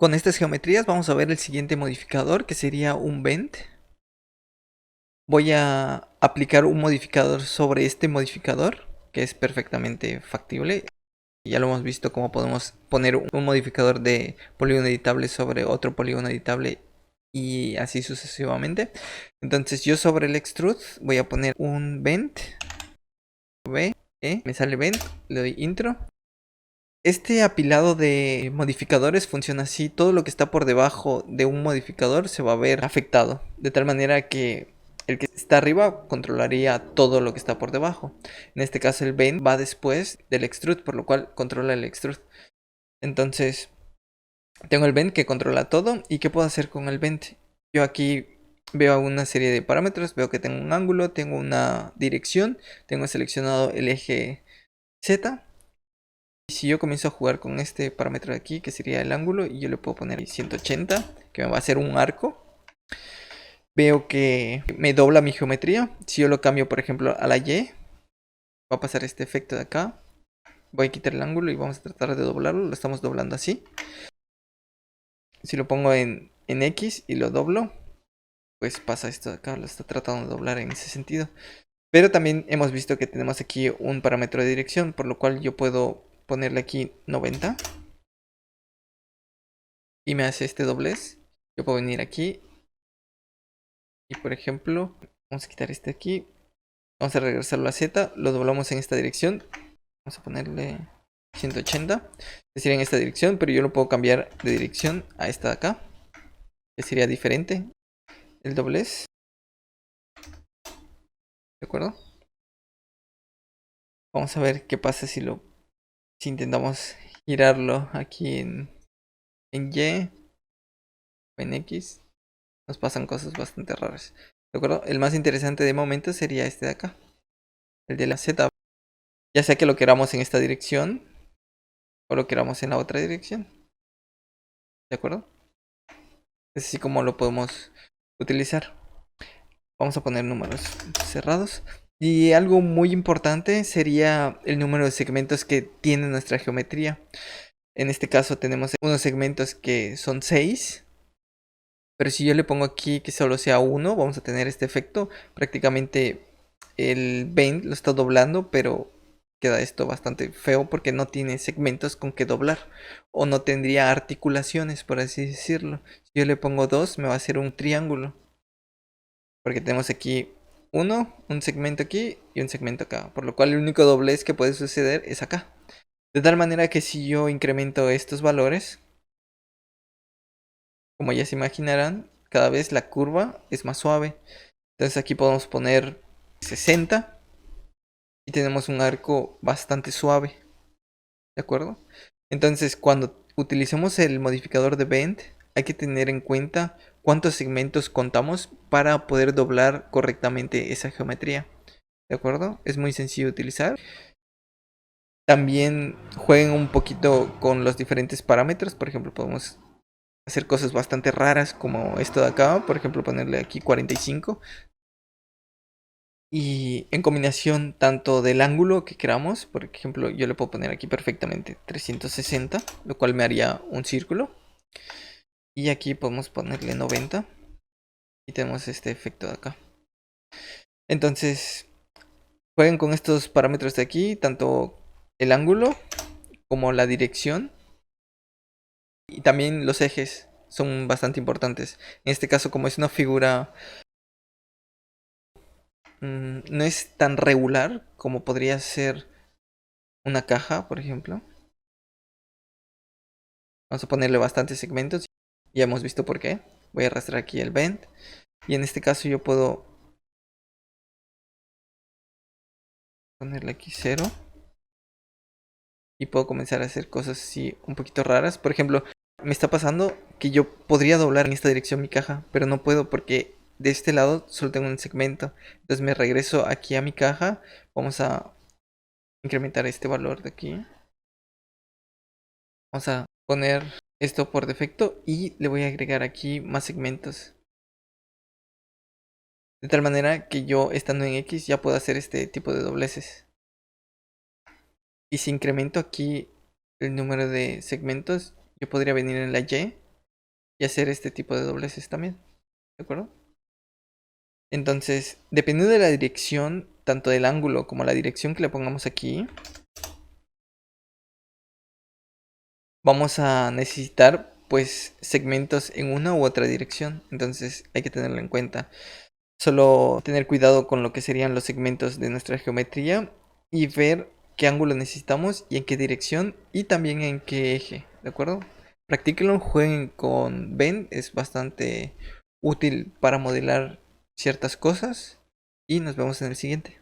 Con estas geometrías vamos a ver el siguiente modificador, que sería un vent. Voy a aplicar un modificador sobre este modificador, que es perfectamente factible. Ya lo hemos visto cómo podemos poner un modificador de polígono editable sobre otro polígono editable y así sucesivamente. Entonces yo sobre el extrude voy a poner un vent. Me sale vent, le doy intro. Este apilado de modificadores funciona así: todo lo que está por debajo de un modificador se va a ver afectado, de tal manera que el que está arriba controlaría todo lo que está por debajo. En este caso el vent va después del extrude, por lo cual controla el extrude. Entonces tengo el vent que controla todo. ¿Y qué puedo hacer con el vent? Yo aquí veo una serie de parámetros, veo que tengo un ángulo, tengo una dirección, tengo seleccionado el eje Z. Y si yo comienzo a jugar con este parámetro de aquí, que sería el ángulo, y yo le puedo poner 180, que me va a hacer un arco, veo que me dobla mi geometría. Si yo lo cambio, por ejemplo, a la Y, va a pasar este efecto de acá. Voy a quitar el ángulo y vamos a tratar de doblarlo. Lo estamos doblando así. Si lo pongo en X y lo doblo, pues pasa esto de acá. Lo está tratando de doblar en ese sentido. Pero también hemos visto que tenemos aquí un parámetro de dirección, por lo cual yo puedo ponerle aquí 90. Y me hace este doblez. Yo puedo venir aquí y, por ejemplo, vamos a quitar este aquí. Vamos a regresarlo a Z. Lo doblamos en esta dirección. Vamos a ponerle 180. Es decir, en esta dirección. Pero yo lo puedo cambiar de dirección a esta de acá, que sería diferente el doblez. ¿De acuerdo? Vamos a ver qué pasa si intentamos girarlo aquí en Y o en X. Nos pasan cosas bastante raras. ¿De acuerdo? El más interesante de momento sería este de acá, el de la Z. Ya sea que lo queramos en esta dirección o lo queramos en la otra dirección. ¿De acuerdo? Es así como lo podemos utilizar. Vamos a poner números cerrados. Y algo muy importante sería el número de segmentos que tiene nuestra geometría. En este caso tenemos unos segmentos que son 6. Pero si yo le pongo aquí que solo sea 1, vamos a tener este efecto. Prácticamente el vent lo está doblando, pero queda esto bastante feo porque no tiene segmentos con que doblar. O no tendría articulaciones, por así decirlo. Si yo le pongo 2, me va a hacer un triángulo. Porque tenemos aquí un segmento aquí y un segmento acá. Por lo cual el único doblez que puede suceder es acá. De tal manera que si yo incremento estos valores, como ya se imaginarán, cada vez la curva es más suave. Entonces aquí podemos poner 60 y tenemos un arco bastante suave. ¿De acuerdo? Entonces cuando utilicemos el modificador de Bend, hay que tener en cuenta cuántos segmentos contamos para poder doblar correctamente esa geometría. ¿De acuerdo? Es muy sencillo de utilizar. También jueguen un poquito con los diferentes parámetros. Por ejemplo, podemos hacer cosas bastante raras como esto de acá. Por ejemplo, ponerle aquí 45. Y en combinación tanto del ángulo que queramos. Por ejemplo, yo le puedo poner aquí perfectamente 360, lo cual me haría un círculo. Y aquí podemos ponerle 90. Y tenemos este efecto de acá. Entonces, jueguen con estos parámetros de aquí, tanto el ángulo como la dirección. Y también los ejes son bastante importantes. En este caso, como es una figura, no es tan regular como podría ser una caja, por ejemplo. Vamos a ponerle bastantes segmentos. Ya hemos visto por qué. Voy a arrastrar aquí el vent. Y en este caso yo puedo ponerle aquí 0. Y puedo comenzar a hacer cosas así un poquito raras. Por ejemplo, me está pasando que yo podría doblar en esta dirección mi caja, pero no puedo porque de este lado solo tengo un segmento. Entonces me regreso aquí a mi caja. Vamos a incrementar este valor de aquí. Vamos a poner esto por defecto y le voy a agregar aquí más segmentos. De tal manera que yo estando en X ya puedo hacer este tipo de dobleces. Y si incremento aquí el número de segmentos, yo podría venir en la Y y hacer este tipo de dobleces también, ¿de acuerdo? Entonces, dependiendo de la dirección, tanto del ángulo como la dirección que le pongamos aquí, vamos a necesitar pues segmentos en una u otra dirección. Entonces hay que tenerlo en cuenta. Solo tener cuidado con lo que serían los segmentos de nuestra geometría y ver qué ángulo necesitamos y en qué dirección y también en qué eje, ¿de acuerdo? Practíquenlo, jueguen con Ben, es bastante útil para modelar ciertas cosas y nos vemos en el siguiente.